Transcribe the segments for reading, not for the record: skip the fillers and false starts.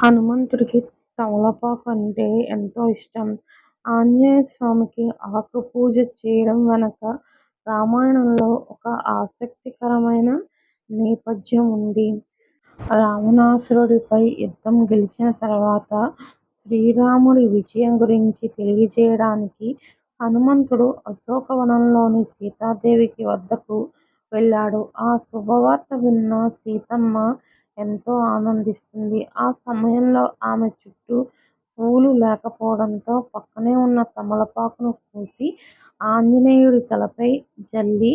హనుమంతుడికి తమలపాకు అంటే ఎంతో ఇష్టం. ఆంజనేయ స్వామికి ఆకు పూజ చేయడం వెనక రామాయణంలో ఒక ఆసక్తికరమైన నేపథ్యం ఉంది. రావణాసురుడిపై యుద్ధం గెలిచిన తర్వాత శ్రీరాముడి విజయం గురించి తెలియజేయడానికి హనుమంతుడు అశోకవనంలోని సీతాదేవికి వద్దకు వెళ్ళాడు. ఆ శుభవార్త విన్న సీతమ్మ ఎంతో ఆనందిస్తుంది. ఆ సమయంలో ఆమె చుట్టూ పూలు లేకపోవడంతో పక్కనే ఉన్న తమలపాకును కోసి ఆంజనేయుడి తలపై జల్లి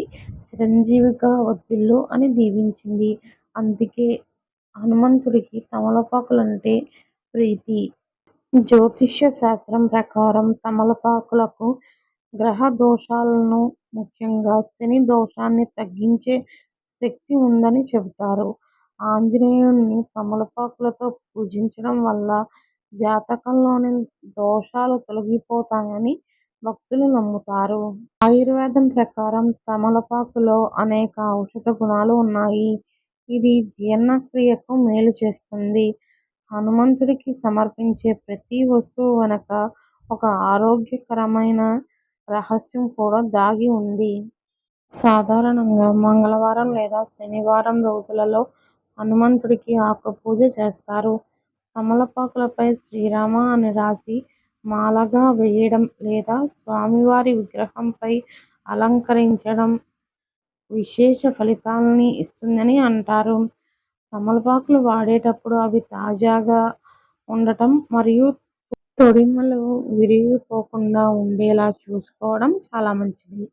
చిరంజీవిగా వర్ధిల్లు అని దీవించింది. అందుకే హనుమంతుడికి తమలపాకులంటే ప్రీతి. జ్యోతిష్య శాస్త్రం ప్రకారం తమలపాకులకు గ్రహ దోషాలను, ముఖ్యంగా శని దోషాన్ని తగ్గించే శక్తి ఉందని చెబుతారు. ఆంజనేయుడిని తమలపాకులతో పూజించడం వల్ల జాతకంలోని దోషాలు తొలగిపోతాయని భక్తులు నమ్ముతారు. ఆయుర్వేదం ప్రకారం తమలపాకులో అనేక ఔషధ గుణాలు ఉన్నాయి. ఇది జీర్ణక్రియకు మేలు చేస్తుంది. హనుమంతుడికి సమర్పించే ప్రతి వస్తువు వెనుక ఒక ఆరోగ్యకరమైన రహస్యం కూడా దాగి ఉంది. సాధారణంగా మంగళవారం లేదా శనివారం రోజులలో హనుమంతుడికి ఆకుపూజ చేస్తారు. తమలపాకులపై శ్రీరామ అని రాసి మాలగా వేయడం లేదా స్వామివారి విగ్రహంపై అలంకరించడం విశేష ఫలితాల్ని ఇస్తుందని అంటారు. తమలపాకులు వాడేటప్పుడు అవి తాజాగా ఉండటం మరియు తొడిమలు విరిగిపోకుండా ఉండేలా చూసుకోవడం చాలా మంచిది.